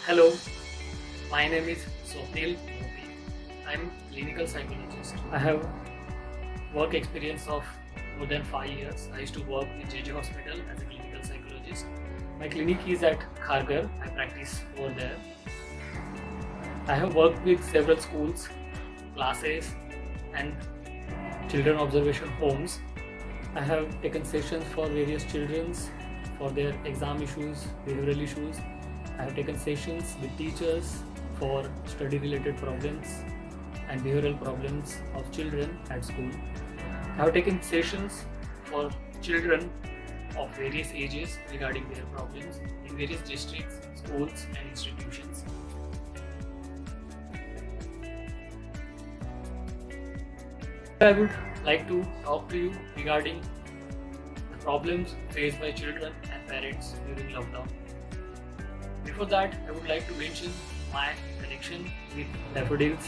Hello, my name is Swapnil Modi. I'm clinical psychologist. I have work experience of more than 5 years. I used to work in JJ Hospital as a clinical psychologist. My clinic is at Kharghar. I practice over there. I have worked with several schools, classes, and children observation homes. I have taken sessions for various children for their exam issues, behavioral issues. I have taken sessions with teachers for study related problems and behavioral problems of children at school. I have taken sessions for children of various ages regarding their problems in various districts, schools, and institutions. I would like to talk to you regarding the problems faced by children and parents during lockdown. Before that, I would like to mention my connection with Daffodils.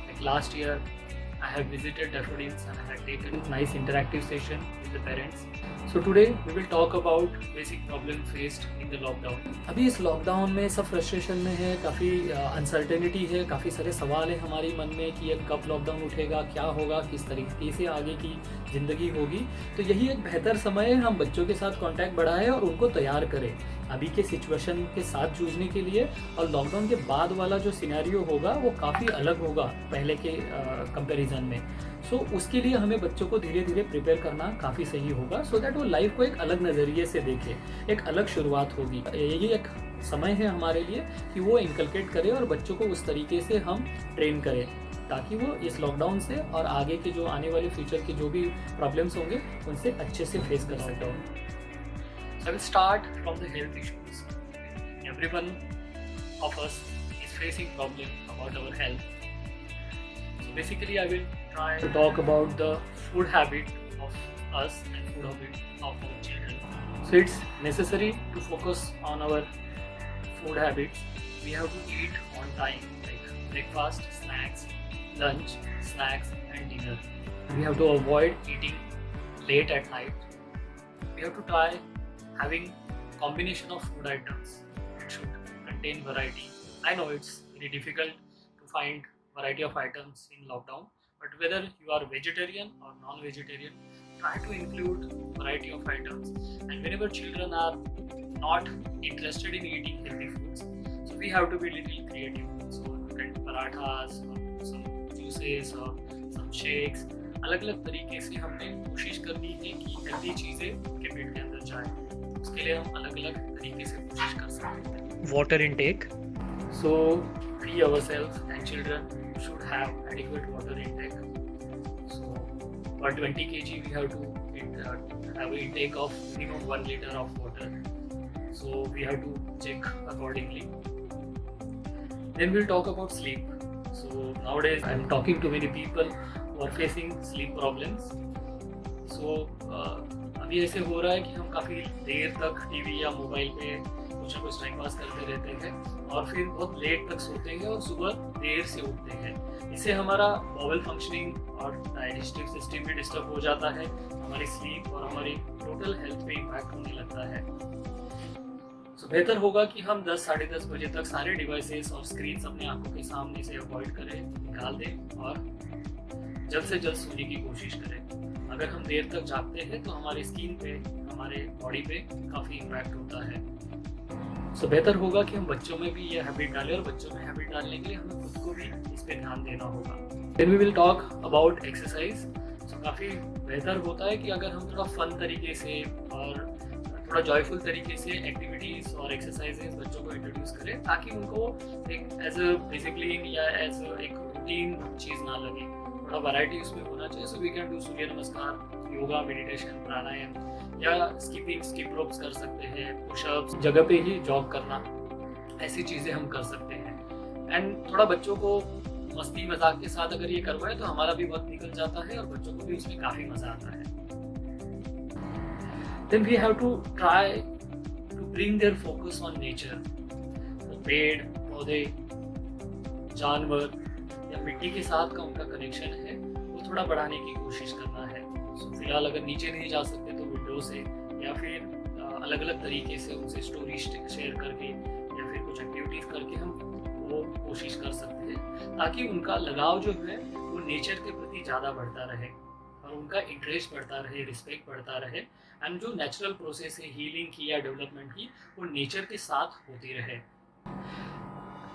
Like last year, I have visited Daffodils and I had taken a nice interactive session with the parents. So today we will talk about basic problem faced in the lockdown. अभी इस lockdown में सब frustration में है, काफ़ी uncertainty है, काफ़ी सारे सवाल हैं हमारी मन में कि ये कब लॉकडाउन उठेगा, क्या होगा, किस तरीके से आगे की ज़िंदगी होगी। तो यही एक बेहतर समय है हम बच्चों के साथ कांटेक्ट बढ़ाएं और उनको तैयार करें अभी के सिचुएशन के साथ जूझने के लिए। और लॉकडाउन के बाद वाला जो सिनेरियो होगा वो काफ़ी अलग होगा पहले के कंपैरिजन में। सो उसके लिए हमें बच्चों को धीरे धीरे प्रिपेयर करना काफ़ी सही होगा, सो दैट वो लाइफ को एक अलग नज़रिए से देखे, एक अलग शुरुआत होगी। यही एक समय है हमारे लिए कि वो इनकलकेट करें और बच्चों को उस तरीके से हम ट्रेन करें ताकि वो इस लॉकडाउन से और आगे के जो आने वाले फ्यूचर के जो भी प्रॉब्लम्स होंगे उनसे अच्छे से फेस कर सकते हैं। So I will start from the health issues. Everyone of us is facing problem about our health. So basically, I will try to talk about the food habit of us and food habit of our children. So it's necessary to focus on our food habits. We have to eat on time, like breakfast, snacks, lunch, snacks, and dinner. We have to avoid eating late at night. We have to try having combination of food items. It should contain variety. I know it's very difficult to find variety of items in lockdown, but whether you are vegetarian or non-vegetarian, try to include variety of items. And whenever children are not interested in eating healthy foods, so we have to be little creative. So look at parathas or some juices or some shakes. अलग अलग तरीके से हमने कोशिश करनी है कि healthy चीज़ें उनके पेट के अंदर जाए। उसके लिए हम अलग अलग तरीके से कोशिश कर सकते हैं। Water intake, So we ourselves and children should have adequate water intake. So for 20 kg we have to have an intake of minimum 1 liter of water. So we have to check accordingly. Then we'll talk about sleep. So nowadays I'm talking to many people who are facing sleep problems. So अभी ऐसे हो रहा है कि हम काफ़ी देर तक TV या मोबाइल पे कुछ ना कुछ टाइम पास करते रहते हैं और फिर बहुत लेट तक सोते हैं और सुबह देर से उठते हैं। इससे हमारा बॉवल फंक्शनिंग और डाइजेस्टिव सिस्टम भी डिस्टर्ब हो जाता है, हमारी स्लीप और हमारी टोटल हेल्थ पे इम्पैक्ट होने लगता है। तो बेहतर होगा कि हम 10 साढ़े 10 बजे तक सारे डिवाइसेस और स्क्रीन्स अपने आंखों के सामने से अवॉइड करें, निकाल दें और जल्द से जल्द सोने की कोशिश करें। अगर हम देर तक जागते हैं तो हमारी स्किन पे, हमारे बॉडी पे काफ़ी इम्पैक्ट होता है। सो बेहतर होगा कि हम बच्चों में भी ये हैबिट डालें और बच्चों में हैबिट डालने के लिए हमें खुद को भी इस पे ध्यान देना होगा। Then we will talk about exercise. So काफ़ी बेहतर होता है कि अगर हम थोड़ा फन तरीके से और थोड़ा जॉयफुल तरीके से एक्टिविटीज़ और एक्सरसाइजेज बच्चों को इंट्रोड्यूस करें ताकि उनको एक एज अ बेसिकली या एज एक रूटीन चीज़ ना लगे, थोड़ा वैरायटी उसमें होना चाहिए। सो वी कैन डू सूर्य नमस्कार, योगा, मेडिटेशन, प्राणायाम या स्किप रोप्स कर सकते हैं, पुशअप्स, जगह पे ही जॉग करना, ऐसी चीज़ें हम कर सकते हैं। एंड थोड़ा बच्चों को मस्ती मजाक के साथ अगर ये करवाए तो हमारा भी वक्त निकल जाता है और बच्चों को भी उसमें काफ़ी मज़ा आता है। Then we have to try to bring their focus on nature. तो पेड़, पौधे, जानवर या मिट्टी के साथ का उनका कनेक्शन है वो थोड़ा बढ़ाने की कोशिश करना है। फिलहाल अगर नीचे नहीं जा सकते तो विंडो से या फिर अलग अलग तरीके से उनसे स्टोरी शेयर करके या फिर कुछ एक्टिविटीज करके हम वो कोशिश कर सकते हैं, ताकि उनका लगाव जो है वो नेचर के प्रति ज़्यादा बढ़ता रहे और उनका इंटरेस्ट बढ़ता रहे, रिस्पेक्ट बढ़ता रहे, एंड जो नेचुरल प्रोसेस है हीलिंग की या डेवलपमेंट की वो नेचर के साथ होती रहे।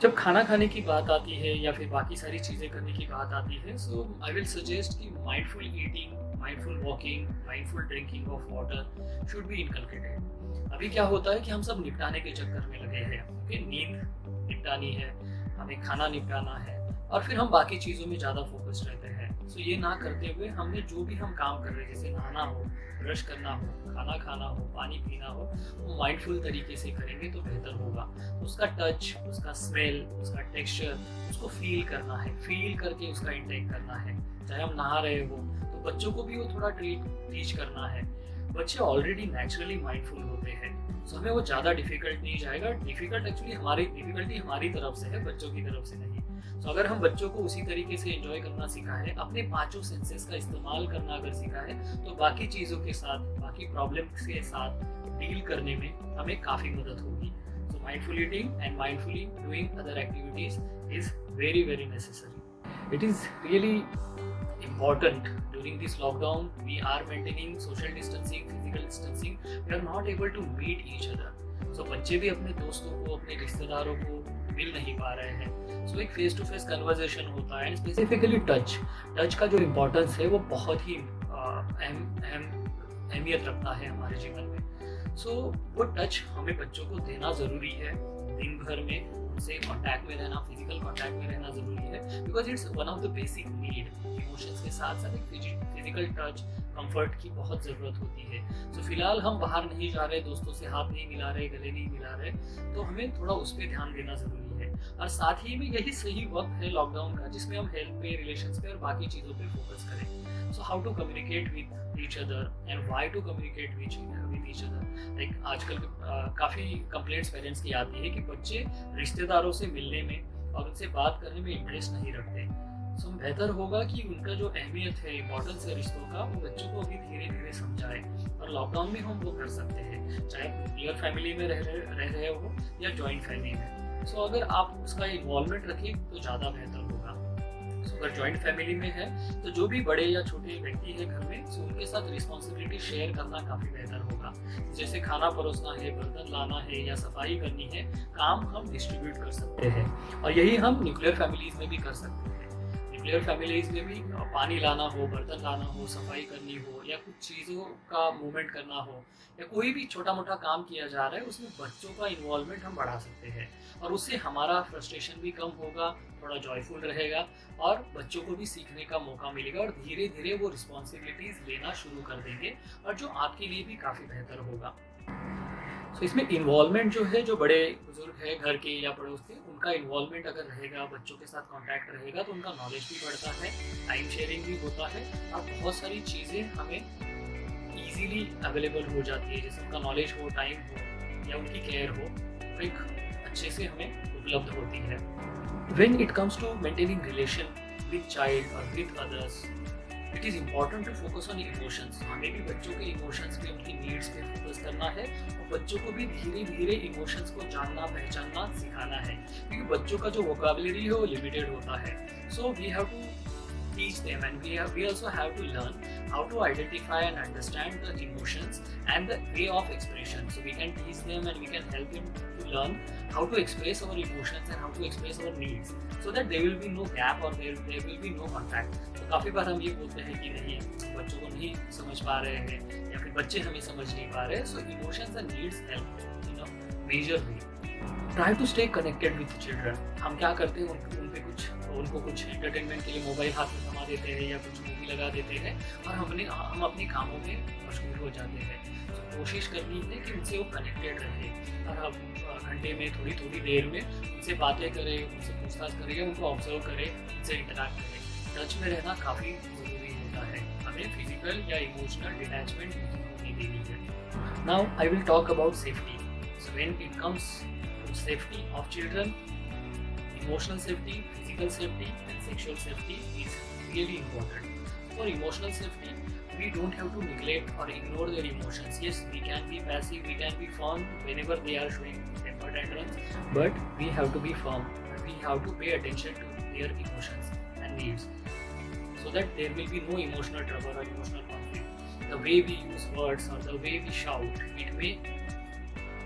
जब खाना खाने की बात आती है या फिर बाकी सारी चीज़ें करने की बात आती है, सो आई विल सजेस्ट कि mindful eating, mindful walking, mindful drinking of water should be inculcated. अभी क्या होता है कि हम सब निपटाने के चक्कर में लगे हैं, कि नींद निपटानी है, हमें खाना निपटाना है, और फिर हम बाकी चीज़ों में ज़्यादा फोकस रहते हैं। सो ये ना करते हुए हमने जो भी हम काम कर रहे हैं, जैसे नहाना हो, ब्रश करना हो, खाना खाना हो, पानी पीना हो, वो माइंडफुल तरीके से करेंगे तो बेहतर होगा। उसका टच, उसका स्मेल, उसका टेक्सचर, उसको फील करना है, फील करके उसका इंटेक करना है। चाहे हम नहा रहे हो तो बच्चों को भी वो थोड़ा टीच करना है। बच्चे ऑलरेडी नेचुरली माइंडफुल होते हैं, सो हमें वो ज़्यादा डिफिकल्ट नहीं जाएगा। डिफिकल्टी हमारी तरफ से है, बच्चों की तरफ से नहीं। तो अगर हम बच्चों को उसी तरीके से एंजॉय करना सिखा है, अपने पांचों सेंसेस का इस्तेमाल करना अगर सिखा है, तो बाकी चीज़ों के साथ, बाकी प्रॉब्लम्स के साथ डील करने में हमें काफ़ी मदद होगी। So mindful eating and mindfully doing other activities is very very necessary. It is really important during this lockdown. We are maintaining social distancing, physical distancing. We are not able to meet each other. So बच्चे भी अपने दोस्तों को, अपने रिश्तेदारों को मिल नहीं पा रहे हैं। So एक फेस टू फेस कन्वर्सेशन होता है, एंड स्पेसिफिकली टच का जो इम्पोर्टेंस है वो बहुत ही अहमियत रखता है हमारे जीवन में। सो वो टच हमें बच्चों को देना ज़रूरी है। दिन भर में उनसे कांटेक्ट में रहना, फिजिकल कांटेक्ट में रहना ज़रूरी है, because it's one of the basic need. Emotions के साथ साथ एक फिजिकल टच, कंफर्ट की बहुत ज़रूरत होती है। तो फिलहाल हम बाहर नहीं जा रहे, दोस्तों से हाथ नहीं मिला रहे, गले नहीं मिला रहे, तो हमें थोड़ा उस पर ध्यान देना ज़रूरी है। और साथ ही में यही सही वक्त है लॉकडाउन का, जिसमें हम हेल्थ पे, रिलेशंस पे और बाकी चीज़ों पे फोकस करें। So how to communicate with each other and why to communicate with each other. Like आजकल काफ़ी कंप्लेंट्स पेरेंट्स की आती है कि बच्चे रिश्तेदारों से मिलने में और उनसे बात करने में इंटरेस्ट नहीं रखते। सो बेहतर होगा कि उनका जो अहमियत है, इम्पोर्टेंस है रिश्तों का, वो बच्चों को अभी धीरे धीरे समझाए। और लॉकडाउन में हम वो कर सकते हैं, चाहे न्यूक्लियर फैमिली में रह रहे हो या जॉइंट फैमिली में। सो अगर आप उसका इन्वॉल्वमेंट रखें तो ज़्यादा बेहतर होगा। अगर जॉइंट फैमिली में है तो जो भी बड़े या छोटे व्यक्ति है घर में, तो उनके साथ रिस्पॉन्सिबिलिटी शेयर करना काफ़ी बेहतर होगा। जैसे खाना परोसना है, बर्तन लाना है या सफाई करनी है, काम हम डिस्ट्रीब्यूट कर सकते हैं। और यही हम न्यूक्लियर फैमिलीज में भी कर सकते हैं। न्यूक्लियर फैमिलीज में भी पानी लाना हो, बर्तन लाना हो, सफाई करनी हो, या कुछ चीज़ों का मूवमेंट करना हो, या कोई भी छोटा मोटा काम किया जा रहा है, उसमें बच्चों का इन्वॉल्वमेंट हम बढ़ा सकते हैं। और उससे हमारा फ्रस्ट्रेशन भी कम होगा, थोड़ा जॉयफुल रहेगा, और बच्चों को भी सीखने का मौका मिलेगा, और धीरे धीरे वो रिस्पॉन्सिबिलिटीज़ लेना शुरू कर देंगे, और जो आपके लिए भी काफ़ी बेहतर होगा। सो इसमें इन्वॉल्वमेंट जो है, जो बड़े बुजुर्ग है घर के या पड़ोस के, उनका इन्वॉल्वमेंट अगर रहेगा, बच्चों के साथ कांटेक्ट रहेगा, तो उनका नॉलेज भी बढ़ता है, टाइम शेयरिंग भी होता है, और बहुत सारी चीज़ें हमें ईजीली अवेलेबल हो जाती है। जैसे उनका नॉलेज हो, टाइम हो, या उनकी केयर हो, तो एक अच्छे से हमें उपलब्ध होती है। When it comes to maintaining relation with child or with others, it is important to focus on emotions. हमें भी बच्चों के इमोशंस पे, उनकी नीड्स पे फोकस करना है, और बच्चों को भी धीरे धीरे इमोशंस को जानना, पहचानना सिखाना है, क्योंकि बच्चों का जो वोकैबुलरी है वो लिमिटेड होता है। So we have to teach them, and we also have to learn how to identify and understand the emotions and the way of expression. So we can teach them and we can help them to learn how to express our emotions and how to express our needs, so that there will be no gap or there will be no contact. तो काफ़ी बार हम ये बोलते हैं कि नहीं, बच्चों को नहीं समझ पा रहे हैं, या फिर बच्चे हमें समझ नहीं पा रहे। So emotions and needs help in a major way. Try to stay connected with children. हम क्या करते हैं, उनको कुछ एंटरटेनमेंट के लिए मोबाइल हाथ में थमा देते हैं या कुछ मूवी लगा देते हैं, और हम अपने कामों में मशगूल हो जाते हैं। तो कोशिश करनी है कि उनसे वो कनेक्टेड रहे, और हम घंटे में थोड़ी देर में उनसे बातें करें, उनसे पूछताछ करें, उनको ऑब्जर्व करें, उनसे इंटरैक्ट करें। टच में रहना काफ़ी ज़रूरी होता है, हमें फिजिकल या इमोशनल डिटैचमेंट नहीं देनी है। Now I will talk about safety. So when it comes to safety of children, emotional safety, physical safety, and sexual safety is really important. For emotional safety, we don't have to neglect or ignore their emotions. Yes, we can be passive, we can be firm whenever they are showing temper tantrums, but we have to be firm. We have to pay attention to their emotions and needs, so that there will be no emotional trouble or emotional conflict. The way we use words or the way we shout, it may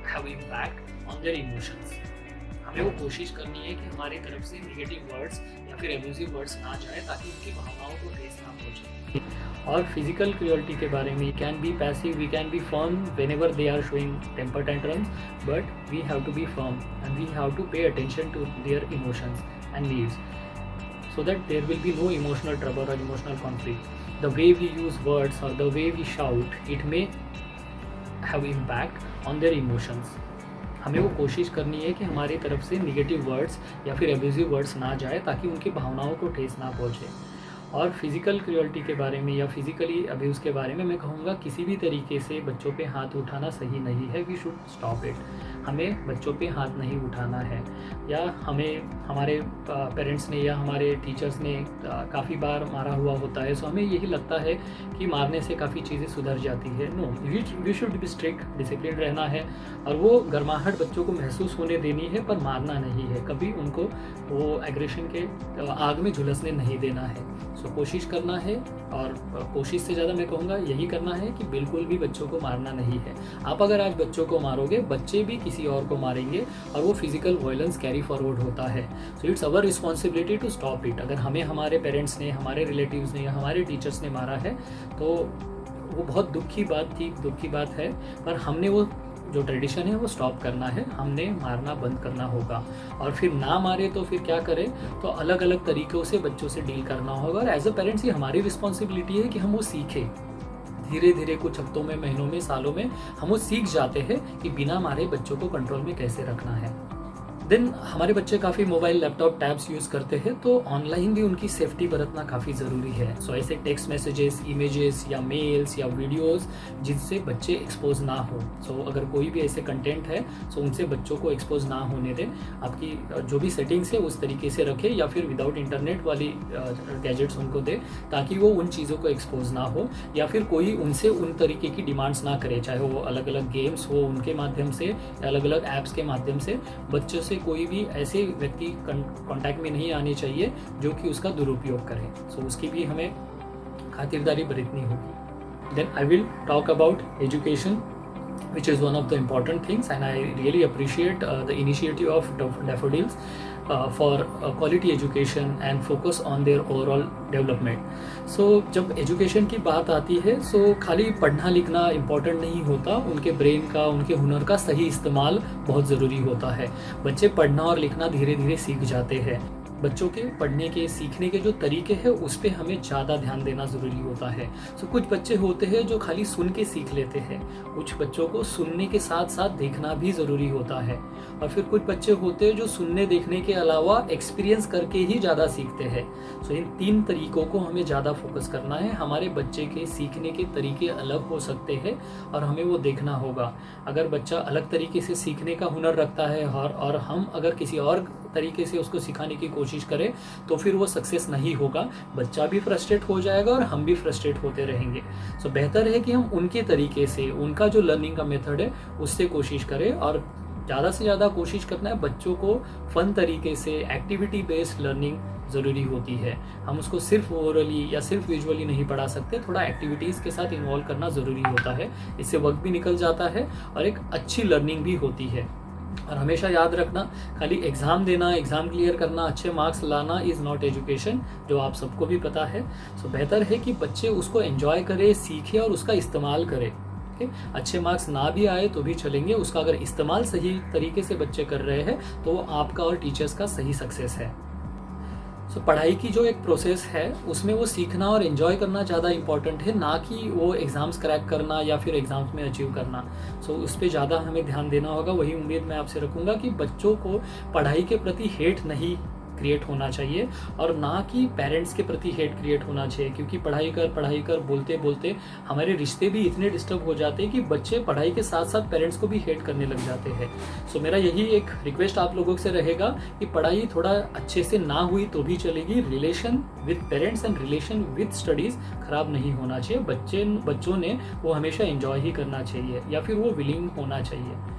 have impact on their emotions. हमें वो कोशिश करनी है कि हमारी तरफ से negative words या फिर एब्यूजिव वर्ड्स ना जाए, ताकि उनकी भावनाओं को ठेस ना पहुंचे। और फिजिकल क्रूअल्टी के बारे में, can be passive, we can be firm whenever they are showing temper tantrums, but we have to be firm and we have to pay attention to their emotions and needs, so that there will be no emotional trouble or emotional conflict. The way we use words or the way we shout, it may have impact on their emotions. हमें वो कोशिश करनी है कि हमारी तरफ से negative words या फिर एब्यूजिव वर्ड्स ना जाए, ताकि उनकी भावनाओं को ठेस ना पहुँचे। और फिज़िकल क्रूअल्टी के बारे में या फिज़िकली अब्यूज़ के बारे में मैं कहूँगा, किसी भी तरीके से बच्चों पे हाथ उठाना सही नहीं है। We should stop it. हमें बच्चों पे हाथ नहीं उठाना है, या हमें हमारे पेरेंट्स ने या हमारे टीचर्स ने काफ़ी बार मारा हुआ होता है, सो हमें यही लगता है कि मारने से काफ़ी चीज़ें सुधर जाती है। No, we should be strict, discipline रहना है, और वो गर्माहट बच्चों को महसूस होने देनी है, पर मारना नहीं है। कभी उनको वो एग्रेशन के आग में झुलसने नहीं देना है। सो कोशिश करना है, और कोशिश से ज़्यादा मैं कहूँगा यही करना है कि बिल्कुल भी बच्चों को मारना नहीं है। आप अगर आज बच्चों को मारोगे, बच्चे भी किसी और को मारेंगे, और वो फिजिकल वायलेंस कैरी फॉरवर्ड होता है। So it's our responsibility to stop it. अगर हमें हमारे पेरेंट्स ने, हमारे रिलेटिव्स ने या हमारे टीचर्स ने मारा है, तो वो बहुत दुख की बात है, पर हमने वो जो ट्रेडिशन है वो स्टॉप करना है। हमने मारना बंद करना होगा, और फिर ना मारे तो फिर क्या करें, तो अलग अलग तरीक़ों से बच्चों से डील करना होगा। और एज अ पेरेंट्स ये हमारी रिस्पॉन्सिबिलिटी है कि हम वो सीखें। धीरे धीरे कुछ हफ्तों में, महीनों में, सालों में हम वो सीख जाते हैं कि बिना मारे बच्चों को कंट्रोल में कैसे रखना है। देन हमारे बच्चे काफ़ी मोबाइल, लैपटॉप, टैब्स यूज़ करते हैं, तो ऑनलाइन भी उनकी सेफ्टी बरतना काफ़ी ज़रूरी है। सो ऐसे टेक्स्ट मैसेजेस, इमेजेस या मेल्स या वीडियोस जिनसे बच्चे एक्सपोज ना हो, सो अगर कोई भी ऐसे कंटेंट है, सो उनसे बच्चों को एक्सपोज ना होने दें। आपकी जो भी सेटिंग्स है उस तरीके से रखें, या फिर विदाउट इंटरनेट वाली गैजेट्स उनको दें, ताकि वो उन चीज़ों को एक्सपोज ना हो, या फिर कोई उनसे उन तरीके की डिमांड्स ना करे, चाहे वो अलग अलग गेम्स हो उनके माध्यम से, अलग अलग ऐप्स के माध्यम से। बच्चों से कोई भी ऐसे व्यक्ति कांटेक्ट में नहीं आने चाहिए जो कि उसका दुरुपयोग करे। सो उसकी भी हमें खातिरदारी बरतनी होगी। Then I will talk about education, which is one of the important things, and I really appreciate the initiative of Daffodils for quality education and focus on their overall development. So जब education की बात आती है, सो खाली पढ़ना लिखना important नहीं होता, उनके ब्रेन का, उनके हुनर का सही इस्तेमाल बहुत ज़रूरी होता है। बच्चे पढ़ना और लिखना धीरे धीरे सीख जाते हैं। बच्चों के पढ़ने के, सीखने के जो तरीके हैं उस पर हमें ज़्यादा ध्यान देना ज़रूरी होता है। सो कुछ बच्चे होते हैं जो खाली सुन के सीख लेते हैं, कुछ बच्चों को सुनने के साथ साथ देखना भी ज़रूरी होता है, और फिर कुछ बच्चे होते हैं जो सुनने देखने के अलावा एक्सपीरियंस करके ही ज़्यादा सीखते हैं। सो इन तीन तरीकों को हमें ज़्यादा फोकस करना है। हमारे बच्चे के सीखने के तरीके अलग हो सकते हैं, और हमें वो देखना होगा। अगर बच्चा अलग तरीके से सीखने का हुनर रखता है, और हम अगर किसी और तरीके से उसको सिखाने की कोशिश करें, तो फिर वो सक्सेस नहीं होगा। बच्चा भी फ्रस्ट्रेट हो जाएगा और हम भी फ्रस्ट्रेट होते रहेंगे। सो बेहतर है कि हम उनके तरीके से, उनका जो लर्निंग का मेथड है उससे कोशिश करें, और ज़्यादा से ज़्यादा कोशिश करना है बच्चों को फन तरीके से, एक्टिविटी बेस्ड लर्निंग ज़रूरी होती है। हम उसको सिर्फ ओरली या सिर्फ विजुअली नहीं पढ़ा सकते, थोड़ा एक्टिविटीज़ के साथ इन्वॉल्व करना ज़रूरी होता है। इससे वक्त भी निकल जाता है और एक अच्छी लर्निंग भी होती है। और हमेशा याद रखना, खाली एग्ज़ाम देना, एग्ज़ाम क्लियर करना, अच्छे मार्क्स लाना इज़ नॉट एजुकेशन, जो आप सबको भी पता है। सो बेहतर है कि बच्चे उसको एंजॉय करें, सीखें और उसका इस्तेमाल करें। अच्छे मार्क्स ना भी आए तो भी चलेंगे, उसका अगर इस्तेमाल सही तरीके से बच्चे कर रहे हैं तो वो आपका और टीचर्स का सही सक्सेस है। सो पढ़ाई की जो एक प्रोसेस है उसमें वो सीखना और एंजॉय करना ज़्यादा इंपॉर्टेंट है, ना कि वो एग्ज़ाम्स क्रैक करना या फिर एग्ज़ाम्स में अचीव करना। सो उस पर ज़्यादा हमें ध्यान देना होगा। वही उम्मीद मैं आपसे रखूँगा कि बच्चों को पढ़ाई के प्रति हेट नहीं क्रिएट होना चाहिए, और ना कि पेरेंट्स के प्रति हेट क्रिएट होना चाहिए, क्योंकि पढ़ाई कर बोलते बोलते हमारे रिश्ते भी इतने डिस्टर्ब हो जाते हैं कि बच्चे पढ़ाई के साथ साथ पेरेंट्स को भी हेट करने लग जाते हैं। सो मेरा यही एक रिक्वेस्ट आप लोगों से रहेगा कि पढ़ाई थोड़ा अच्छे से ना हुई तो भी चलेगी, relation with parents and relation with studies खराब नहीं होना चाहिए। बच्चों ने वो हमेशा एंजॉय ही करना चाहिए, या फिर वो विलिंग होना चाहिए।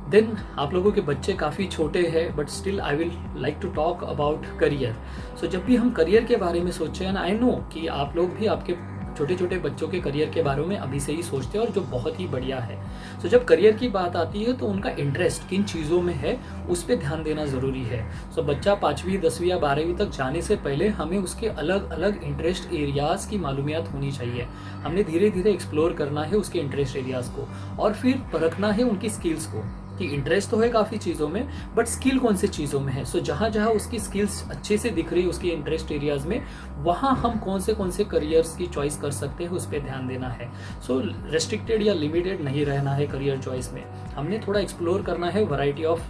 देन आप लोगों के बच्चे काफ़ी छोटे हैं, but still I will like to talk about career. So जब भी हम करियर के बारे में सोचते हैं ना, आई नो कि आप लोग भी आपके छोटे छोटे बच्चों के करियर के बारे में अभी से ही सोचते हैं, और जो बहुत ही बढ़िया है। सो जब करियर की बात आती है तो उनका इंटरेस्ट किन चीज़ों में है उस पर ध्यान देना ज़रूरी है। सो बच्चा 5वीं 10वीं या 12वीं तक जाने से पहले हमें उसके अलग अलग इंटरेस्ट एरियाज़ की मालूमियत होनी चाहिए। हमने धीरे धीरे एक्सप्लोर करना है उसके इंटरेस्ट एरियाज़ को, और फिर परखना है उनकी स्किल्स को कि इंटरेस्ट तो है काफ़ी चीज़ों में, बट स्किल कौन सी चीज़ों में है। सो जहाँ जहाँ उसकी स्किल्स अच्छे से दिख रही है उसके इंटरेस्ट एरियाज़ में, वहाँ हम कौन से करियर्स की चॉइस कर सकते हैं उस पर ध्यान देना है। सो रेस्ट्रिक्टेड या लिमिटेड नहीं रहना है करियर चॉइस में। हमने थोड़ा एक्सप्लोर करना है वैरायटी ऑफ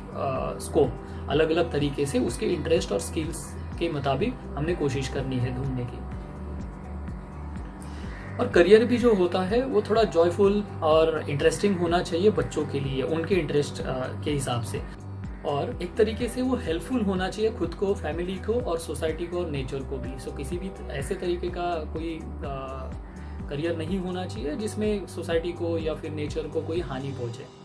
स्कोप, अलग अलग तरीके से उसके इंटरेस्ट और स्किल्स के मुताबिक हमने कोशिश करनी है ढूंढने की। और करियर भी जो होता है वो थोड़ा जॉयफुल और इंटरेस्टिंग होना चाहिए बच्चों के लिए, उनके इंटरेस्ट के हिसाब से, और एक तरीके से वो हेल्पफुल होना चाहिए खुद को, फैमिली को और सोसाइटी को और नेचर को भी। सो किसी भी ऐसे तरीके का कोई करियर नहीं होना चाहिए जिसमें सोसाइटी को या फिर नेचर को कोई हानि पहुंचे।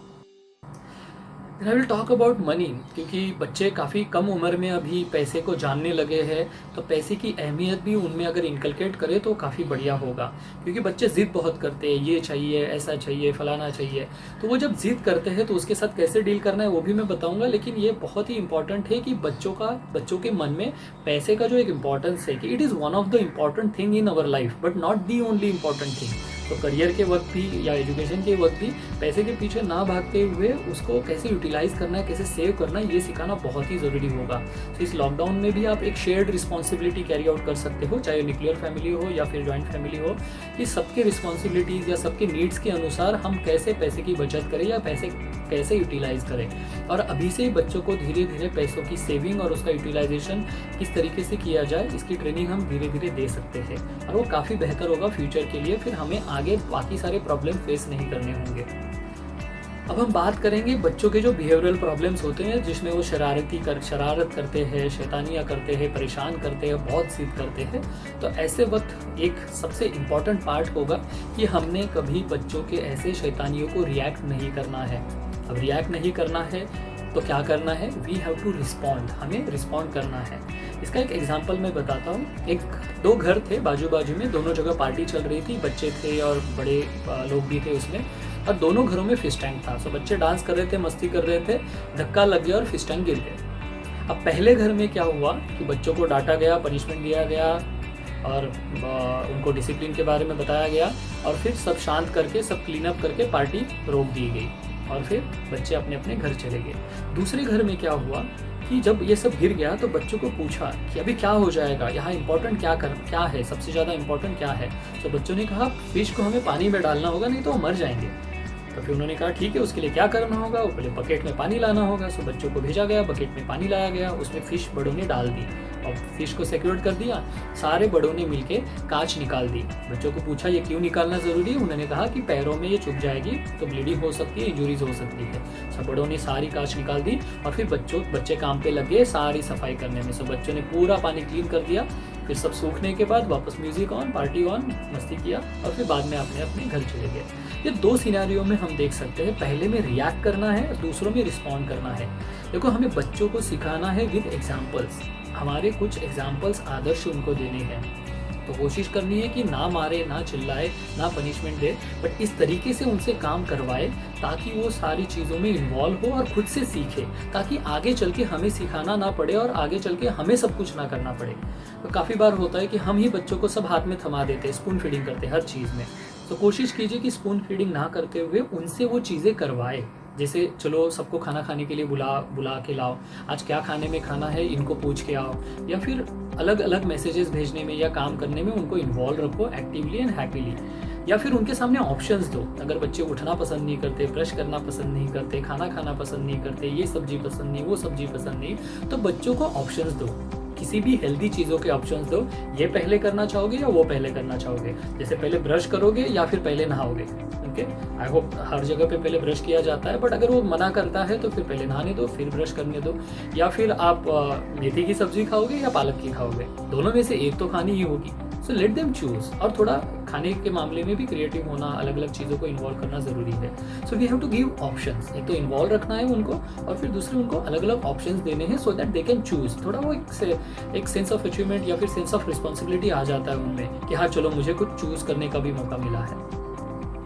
आई विल टॉक अबाउट मनी, क्योंकि बच्चे काफ़ी कम उम्र में अभी पैसे को जानने लगे हैं, तो पैसे की अहमियत भी उनमें अगर इनकलकेट करें तो काफ़ी बढ़िया होगा। क्योंकि बच्चे ज़िद बहुत करते हैं, ये चाहिए, ऐसा चाहिए, फलाना चाहिए। तो वो जब ज़िद करते हैं तो उसके साथ कैसे डील करना है वो भी मैं बताऊंगा। लेकिन ये बहुत ही इंपॉर्टेंट है कि बच्चों के मन में पैसे का जो एक इम्पॉर्टेंस है कि it is one of the important thing in our life, but not the only important thing. तो करियर के वक्त भी या एजुकेशन के वक्त भी पैसे के पीछे ना भागते हुए उसको कैसे यूटिलाइज करना है, कैसे सेव करना है, ये सिखाना बहुत ही ज़रूरी होगा। तो इस लॉकडाउन में भी आप एक शेयर्ड रिस्पॉन्सिबिलिटी कैरी आउट कर सकते हो, चाहे न्यूक्लियर फैमिली हो या फिर जॉइंट फैमिली हो, कि सबके रिस्पॉन्सिबिलिटीज़ या सबके नीड्स के अनुसार हम कैसे पैसे की बचत करें या पैसे कैसे यूटिलाइज करें। और अभी से ही बच्चों को धीरे धीरे पैसों की सेविंग और उसका यूटिलाइजेशन किस तरीके से किया जाए, इसकी ट्रेनिंग हम धीरे धीरे दे सकते हैं, और वो काफ़ी बेहतर होगा फ्यूचर के लिए। फिर हमें आगे बाकी सारे प्रॉब्लम फेस नहीं करने होंगे। अब हम बात करेंगे बच्चों के जो बिहेवियरल प्रॉब्लम्स होते हैं, जिसमें वो शरारत करते हैं, शैतानियाँ करते हैं, परेशान करते हैं, बहुत जिद करते हैं। तो ऐसे वक्त एक सबसे इम्पॉर्टेंट पार्ट होगा कि हमने कभी बच्चों के ऐसे शैतानियों को रिएक्ट नहीं करना है। अब रिएक्ट नहीं करना है तो क्या करना है, वी हैव टू रिस्पॉन्ड, हमें रिस्पॉन्ड करना है। इसका एक एग्जांपल मैं बताता हूँ। दो घर थे बाजू बाजू में, दोनों जगह पार्टी चल रही थी, बच्चे थे और बड़े लोग भी थे उसमें, और दोनों घरों में फिश टैंक था। सो बच्चे डांस कर रहे थे, मस्ती कर रहे थे, धक्का लग गया और फिश टैंक गिर गए। अब पहले घर में क्या हुआ कि बच्चों को डांटा गया, पनिशमेंट दिया गया और उनको डिसिप्लिन के बारे में बताया गया, और फिर सब शांत करके, सब क्लीन अप करके पार्टी रोक दी गई, और फिर बच्चे अपने अपने घर चले गए। दूसरे घर में क्या हुआ कि जब ये सब गिर गया तो बच्चों को पूछा कि अभी क्या हो जाएगा, यहाँ इम्पोर्टेंट क्या है, सबसे ज़्यादा इम्पोर्टेंट क्या है। तो बच्चों ने कहा फिश को हमें पानी में डालना होगा, नहीं तो वो मर जाएंगे। तो फिर उन्होंने कहा ठीक है, उसके लिए क्या करना होगा, वो पहले बकेट में पानी लाना होगा। सो बच्चों को भेजा गया, बकेट में पानी लाया गया, उसमें फिश बड़ों ने डाल दी और फिश को सिक्योर कर दिया। सारे बड़ों ने मिलके कांच निकाल दी। बच्चों को पूछा ये क्यों निकालना ज़रूरी है, उन्होंने कहा कि पैरों में ये चुभ जाएगी तो ब्लीडिंग हो सकती है, इंजुरीज हो सकती है। सब बड़ों ने सारी कांच निकाल दी और फिर बच्चे काम पे लगे सारी सफाई करने में। सब बच्चों ने पूरा पानी क्लीन कर दिया। फिर सब सूखने के बाद वापस म्यूजिक ऑन, पार्टी ऑन, मस्ती किया और फिर बाद में अपने अपने घर चले गए। ये दो सिनेरियो में हम देख सकते हैं, पहले में रिएक्ट करना है, दूसरों में रिस्पॉन्ड करना है। देखो हमें बच्चों को सिखाना है विद एग्जाम्पल्स, हमारे कुछ एग्जाम्पल्स आदर्श उनको देने हैं। तो कोशिश करनी है कि ना मारे, ना चिल्लाए, ना पनिशमेंट दे, बट इस तरीके से उनसे काम करवाए ताकि वो सारी चीज़ों में इन्वॉल्व हो और खुद से सीखे, ताकि आगे चल के हमें सिखाना ना पड़े और आगे चल के हमें सब कुछ ना करना पड़े। तो काफ़ी बार होता है कि हम ही बच्चों को सब हाथ में थमा देते हैं, स्पून फीडिंग करते हर चीज़ में। तो कोशिश कीजिए कि स्पून फीडिंग ना करते हुए उनसे वो चीज़ें करवाए। जैसे चलो सबको खाना खाने के लिए बुला के लाओ, आज क्या खाने में खाना है इनको पूछ के आओ, या फिर अलग अलग मैसेजेस भेजने में या काम करने में उनको इन्वॉल्व रखो एक्टिवली एंड हैप्पीली। या फिर उनके सामने ऑप्शंस दो। अगर बच्चे उठना पसंद नहीं करते, ब्रश करना पसंद नहीं करते, खाना खाना पसंद नहीं करते, ये सब्जी पसंद नहीं, वो सब्जी पसंद नहीं, तो बच्चों को ऑप्शंस दो, किसी भी हेल्दी चीज़ों के ऑप्शंस दो। ये पहले करना चाहोगे या वो पहले करना चाहोगे, जैसे पहले ब्रश करोगे या फिर पहले नहाओगे। ओके, आई होप हर जगह पे पहले ब्रश किया जाता है, बट अगर वो मना करता है तो फिर पहले नहाने दो, फिर ब्रश करने दो। या फिर आप मेथी की सब्जी खाओगे या पालक की खाओगे, दोनों में से एक तो खानी ही होगी। सो लेट देम चूज, और थोड़ा खाने के मामले में भी क्रिएटिव होना, अलग अलग चीज़ों को इन्वॉल्व करना ज़रूरी है। So we have to give options, एक तो इन्वॉल्व रखना है उनको और फिर दूसरे उनको अलग अलग ऑप्शंस देने हैं so that they can choose. थोड़ा वो एक सेंस ऑफ अचीवमेंट या फिर सेंस ऑफ रिस्पॉन्सिबिलिटी आ जाता है उनमें कि हाँ चलो मुझे कुछ चूज करने का भी मौका मिला है।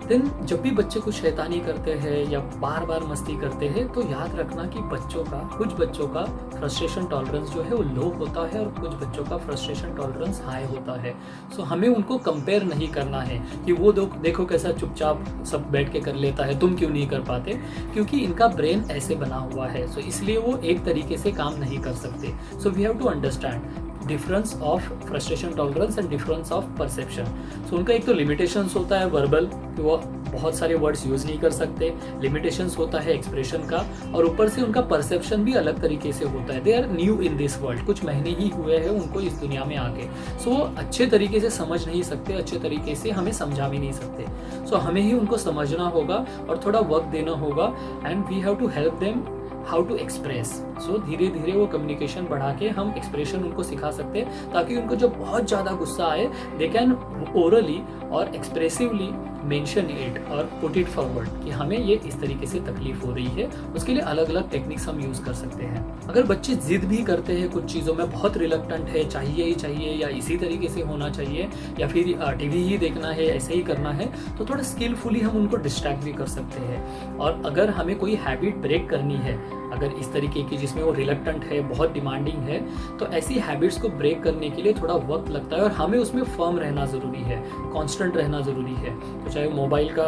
देन जब भी बच्चे कुछ शैतानी करते हैं या बार बार मस्ती करते हैं तो याद रखना कि कुछ बच्चों का फ्रस्ट्रेशन टॉलरेंस जो है वो लो होता है और कुछ बच्चों का फ्रस्ट्रेशन टॉलरेंस हाई होता है। सो हमें उनको कंपेयर नहीं करना है कि वो देखो कैसा चुपचाप सब बैठ के कर लेता है, तुम क्यों नहीं कर पाते, क्योंकि इनका ब्रेन ऐसे बना हुआ है। सो इसलिए वो एक तरीके से काम नहीं कर सकते। So we have to understand difference of frustration tolerance and difference of perception. So उनका एक तो लिमिटेशंस होता है वर्बल, कि वो बहुत सारे वर्ड्स यूज नहीं कर सकते, लिमिटेशंस होता है एक्सप्रेशन का, और ऊपर से उनका परसेप्शन भी अलग तरीके से होता है। They are new in this world, कुछ महीने ही हुए हैं उनको इस दुनिया में आके। सो वो अच्छे तरीके से समझ नहीं सकते, अच्छे तरीके से हमें समझा भी नहीं सकते। सो हमें ही उनको समझना होगा और थोड़ा वक्त देना होगा and we have to help them how to express. So धीरे धीरे वो कम्युनिकेशन बढ़ा के हम एक्सप्रेशन उनको सिखा सकते हैं ताकि उनको जब बहुत ज़्यादा गुस्सा आए दे कैन ओरली और एक्सप्रेसिवली मेंशन इट और पुट इट फॉरवर्ड कि हमें ये इस तरीके से तकलीफ हो रही है। उसके लिए अलग अलग टेक्निक्स हम यूज़ कर सकते हैं। अगर बच्चे जिद भी करते हैं कुछ चीज़ों में, बहुत रिलक्टेंट है, चाहिए ही चाहिए या इसी तरीके से होना चाहिए या फिर टीवी ही देखना है, ऐसे ही करना है, तो थोड़ा स्किलफुली हम उनको डिस्ट्रैक्ट भी कर सकते हैं। और अगर हमें कोई हैबिट ब्रेक करनी है, अगर इस तरीके की जिसमें वो रिलक्टेंट है, बहुत डिमांडिंग है, तो ऐसी हैबिट्स को ब्रेक करने के लिए थोड़ा वक्त लगता है और हमें उसमें फर्म रहना ज़रूरी है, कांस्टेंट रहना ज़रूरी है। तो चाहे मोबाइल का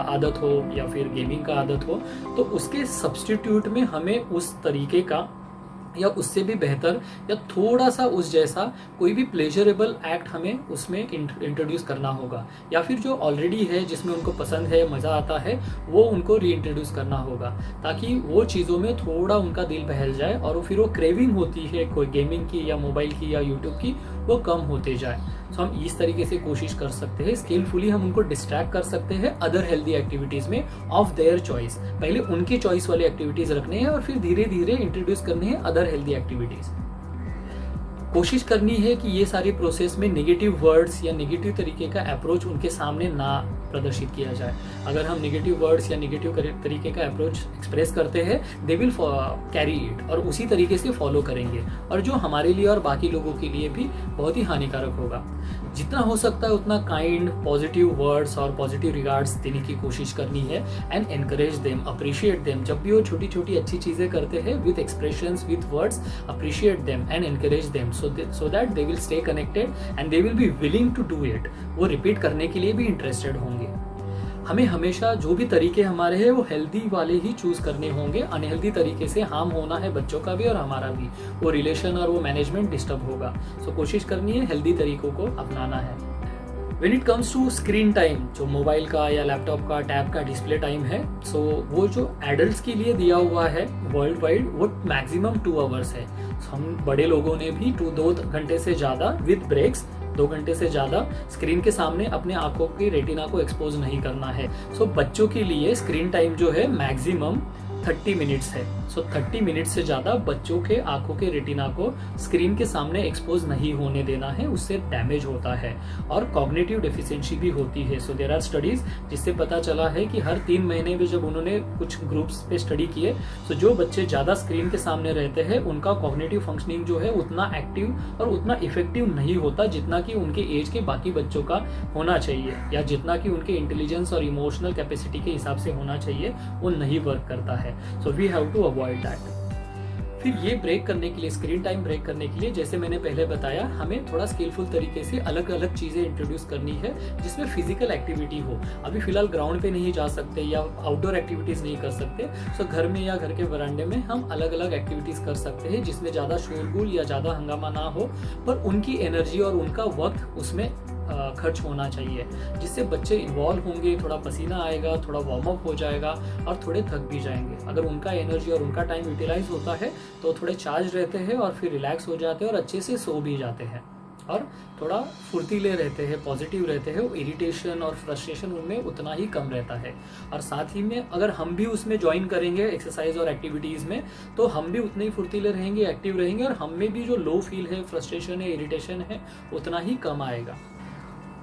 आदत हो या फिर गेमिंग का आदत हो, तो उसके सब्स्टिट्यूट में हमें उस तरीके का या उससे भी बेहतर या थोड़ा सा उस जैसा कोई भी प्लेजरेबल एक्ट हमें उसमें इंट्रोड्यूस करना होगा, या फिर जो ऑलरेडी है जिसमें उनको पसंद है, मज़ा आता है, वो उनको रीइंट्रोड्यूस करना होगा ताकि वो चीज़ों में थोड़ा उनका दिल बहल जाए और फिर वो क्रेविंग होती है कोई गेमिंग की या मोबाइल की या यूट्यूब की, वो कम होते जाए। सो हम इस तरीके से कोशिश कर सकते हैं, स्किलफुली हम उनको डिस्ट्रैक्ट कर सकते हैं अदर हेल्दी एक्टिविटीज़ में ऑफ देयर चॉइस। पहले उनकी चॉइस वाली एक्टिविटीज़ रखने हैं और फिर धीरे धीरे इंट्रोड्यूस करने हैं अदर हेल्दी एक्टिविटीज़। कोशिश करनी है कि ये सारी प्रोसेस में नेगेटिव वर्ड्स या नेगेटिव तरीके का अप्रोच उनके सामने ना प्रदर्शित किया जाए। अगर हम नेगेटिव वर्ड्स या नेगेटिव तरीके का अप्रोच एक्सप्रेस करते हैं, दे विल कैरी इट और उसी तरीके से फॉलो करेंगे, और जो हमारे लिए और बाकी लोगों के लिए भी बहुत ही हानिकारक होगा। जितना हो सकता है उतना काइंड पॉजिटिव वर्ड्स और पॉजिटिव रिगार्ड्स देने की कोशिश करनी है and encourage them, appreciate them. जब भी वो छोटी छोटी अच्छी चीज़ें करते हैं with expressions, with words, appreciate them and encourage them so that they will stay connected and they will be willing to do it। वो रिपीट करने के लिए भी इंटरेस्टेड होंगे। हमें हमेशा जो भी तरीके हमारे हैं वो हेल्दी वाले ही चूज करने होंगे। अनहेल्दी तरीके से हार्म होना है बच्चों का भी और हमारा भी, वो रिलेशन और वो मैनेजमेंट डिस्टर्ब होगा। सो कोशिश करनी है हेल्दी तरीकों को अपनाना है। When it comes to screen time, जो मोबाइल का या लैपटॉप का, टैब का डिस्प्ले टाइम है, सो वो जो एडल्ट्स के लिए दिया हुआ है वर्ल्ड वाइड वो मैक्सिमम 2 आवर्स है। हम बड़े लोगों ने भी 2 घंटे से ज़्यादा विद ब्रेक्स 2 घंटे से ज़्यादा स्क्रीन के सामने अपने आंखों की रेटिना को एक्सपोज नहीं करना है। सो बच्चों के लिए स्क्रीन टाइम जो है मैक्सिमम 30 मिनट्स है। सो 30 मिनट से ज़्यादा बच्चों के आंखों के रेटिना को स्क्रीन के सामने एक्सपोज नहीं होने देना है, उससे डैमेज होता है और कॉग्निटिव डेफिशिएंसी भी होती है। सो देयर आर स्टडीज जिससे पता चला है कि हर 3 महीने में जब उन्होंने कुछ ग्रुप्स पे स्टडी किए, तो जो बच्चे ज़्यादा स्क्रीन के सामने रहते हैं उनका कॉग्निटिव फंक्शनिंग जो है उतना एक्टिव और उतना इफेक्टिव नहीं होता जितना कि उनके एज के बाकी बच्चों का होना चाहिए, या जितना कि उनके इंटेलिजेंस और इमोशनल कैपेसिटी के हिसाब से होना चाहिए, वो नहीं वर्क करता है। So we have to avoid that. फिर ये ब्रेक करने के लिए, स्क्रीन टाइम ब्रेक करने के लिए, जैसे मैंने पहले बताया, हमें थोड़ा स्किलफुल तरीके से अलग अलग चीज़ें इंट्रोड्यूस करनी है जिसमें फिजिकल एक्टिविटी हो। अभी फिलहाल ग्राउंड पे नहीं जा सकते या आउटडोर एक्टिविटीज़ नहीं कर सकते, सो घर में या घर के वरांडे में हम अलग अलग एक्टिविटीज़ कर सकते हैं जिसमें ज़्यादा शोरगुल या ज़्यादा हंगामा ना हो, पर उनकी एनर्जी और उनका वक्त उसमें खर्च होना चाहिए, जिससे बच्चे इन्वॉल्व होंगे, थोड़ा पसीना आएगा, थोड़ा वार्म अप हो जाएगा और थोड़े थक भी जाएंगे। अगर उनका एनर्जी और उनका टाइम यूटिलाइज होता है तो थोड़े चार्ज रहते हैं और फिर रिलैक्स हो जाते हैं और अच्छे से सो भी जाते हैं और थोड़ा फुर्तीले रहते हैं, पॉजिटिव रहते हैं। वो इरिटेशन और फ्रस्ट्रेशन उनमें उतना ही कम रहता है। और साथ ही में अगर हम भी उसमें ज्वाइन करेंगे एक्सरसाइज और एक्टिविटीज़ में, तो हम भी उतने ही फुर्तीले रहेंगे, एक्टिव रहेंगे और हम में भी जो लो फील है, फ्रस्ट्रेशन है, इरिटेशन है, उतना ही कम आएगा।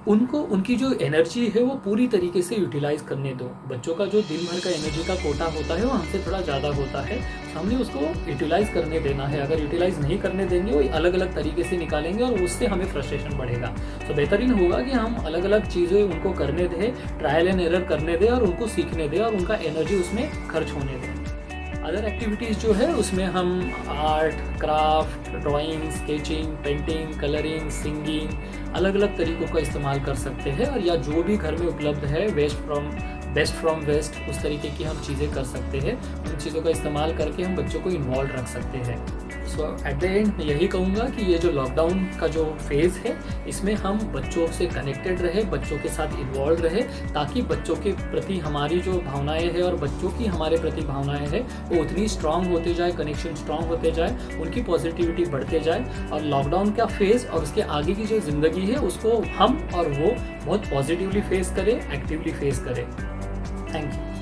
उनको उनकी जो एनर्जी है वो पूरी तरीके से यूटिलाइज करने दो। बच्चों का जो दिन भर का एनर्जी का कोटा होता है वो हमसे थोड़ा ज़्यादा होता है, तो हमने उसको यूटिलाइज करने देना है। अगर यूटिलाइज नहीं करने देंगे वो अलग अलग तरीके से निकालेंगे और उससे हमें फ्रस्ट्रेशन बढ़ेगा। तो बेहतरीन होगा कि हम अलग अलग चीज़ें उनको करने दें, ट्रायल एंड एरर करने दें और उनको सीखने दें और उनका एनर्जी उसमें खर्च होने दें। अदर एक्टिविटीज़ जो है उसमें हम art, craft, drawing, sketching, painting, colouring, singing, अलग अलग तरीक़ों का इस्तेमाल कर सकते हैं। और या जो भी घर में उपलब्ध है बेस्ट फ्रॉम वेस्ट, उस तरीके की हम चीज़ें कर सकते हैं। उन चीज़ों का इस्तेमाल करके हम बच्चों को इन्वॉल्व रख सकते हैं। सो एट द एंड मैं यही कहूँगा कि ये जो लॉकडाउन का जो फेज़ है इसमें हम बच्चों से कनेक्टेड रहे, बच्चों के साथ इन्वॉल्व रहे, ताकि बच्चों के प्रति हमारी जो भावनाएं हैं और बच्चों की हमारे प्रति भावनाएं हैं वो उतनी स्ट्रांग होते जाए, कनेक्शन स्ट्रांग होते जाए, उनकी पॉजिटिविटी बढ़ते जाए और लॉकडाउन का फेज़ और उसके आगे की जो ज़िंदगी है उसको हम और वो बहुत पॉजिटिवली फेस करें, एक्टिवली फेस करें। Thank you.